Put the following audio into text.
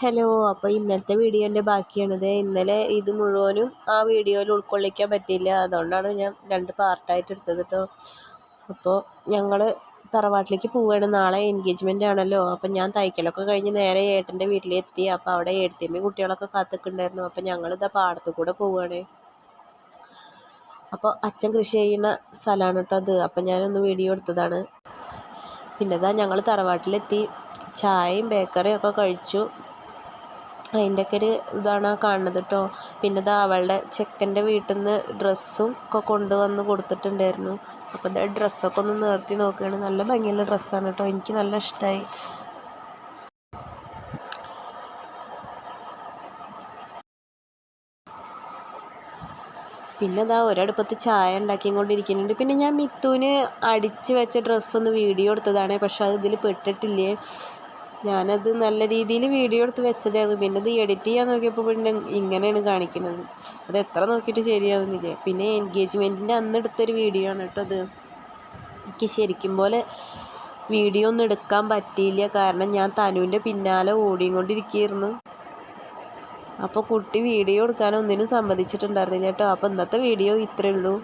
Hello, അപ്പോൾ ഇന്നലത്തെ വീഡിയോൻ്റെ ബാക്കിയാണിത്. ഇന്നലെ ഇത് മുഴുവനും ആ വീഡിയോയിൽ ഉൾക്കൊള്ളിക്കാൻ പറ്റിയില്ല. അതുകൊണ്ടാണ് ഞാൻ 2 പാർട്ടായിട്ട് എടുത്തത് കേട്ടോ. അപ്പോൾ ഞങ്ങൾ തറവാട്ടിലേക്ക് പോവുകയാണ്. നാളെ എൻഗേജ്മെൻ്റ് ആണല്ലോ. അപ്പം ഞാൻ തയ്ക്കലൊക്കെ കഴിഞ്ഞ് നേരെ ഏട്ടൻ്റെ വീട്ടിലെത്തി. അപ്പോൾ അവിടെ ഏട്ടത്തിയമ്മയും കുട്ടികളൊക്കെ കാത്തിക്കുന്നുണ്ടായിരുന്നു. അപ്പോൾ ഞങ്ങളിതാ പാടത്തു കൂടെ പോവുകയാണ്. അപ്പോൾ അച്ഛൻ കൃഷി ചെയ്യുന്ന സ്ഥലമാണ് കേട്ടോ അത്. അപ്പം ഞാനൊന്ന് വീഡിയോ എടുത്തതാണ്. പിന്നെ ഇതാ ഞങ്ങൾ തറവാട്ടിലെത്തി. ചായയും ബേക്കറിയും ഒക്കെ കഴിച്ചു. അതിൻ്റെയൊക്കെ ഒരു ഇതാണ് കാണുന്നത് കേട്ടോ. പിന്നെ ഇതാ അവളുടെ ചെക്കൻ്റെ വീട്ടിൽ നിന്ന് ഡ്രസ്സും ഒക്കെ കൊണ്ടുവന്ന് കൊടുത്തിട്ടുണ്ടായിരുന്നു. അപ്പോൾ ഇതാ ഡ്രസ്സൊക്കെ ഒന്ന് നിർത്തി നോക്കുകയാണ്. നല്ല ഭംഗിയുള്ള ഡ്രസ്സാണ് കേട്ടോ. എനിക്ക് നല്ല ഇഷ്ടമായി. പിന്നെ ഇതാ ഒരടുപ്പത്ത് ചായ ഉണ്ടാക്കിക്കൊണ്ടിരിക്കുന്നുണ്ട്. പിന്നെ ഞാൻ മിത്തുവിന് അടിച്ച് വെച്ച ഡ്രസ്സൊന്ന് വീഡിയോ എടുത്തതാണ്. പക്ഷെ അത് ഇതിൽ പെട്ടിട്ടില്ലേ. ഞാനത് നല്ല രീതിയിൽ വീഡിയോ എടുത്ത് വെച്ചതായിരുന്നു. പിന്നെ ഇത് എഡിറ്റ് ചെയ്യാൻ നോക്കിയപ്പോൾ പിന്നെ ഇങ്ങനെയാണ് കാണിക്കുന്നത്. അത് എത്ര നോക്കിയിട്ട് ശരിയാവുന്നില്ലേ. പിന്നെ എൻഗേജ്മെൻറ്റിൻ്റെ അന്ന് എടുത്തൊരു വീഡിയോ ആണ് കേട്ടോ അത്. എനിക്ക് ശരിക്കും പോലെ വീഡിയോ ഒന്നും എടുക്കാൻ പറ്റിയില്ല. കാരണം ഞാൻ തനുവിൻ്റെ പിന്നാലെ ഓടിക്കൊണ്ടിരിക്കുകയായിരുന്നു. അപ്പോൾ കുട്ടി വീഡിയോ എടുക്കാനൊന്നിനും സമ്മതിച്ചിട്ടുണ്ടായിരുന്നില്ല കേട്ടോ. അപ്പോൾ ഇന്നത്തെ വീഡിയോ ഇത്രയേ ഉള്ളൂ.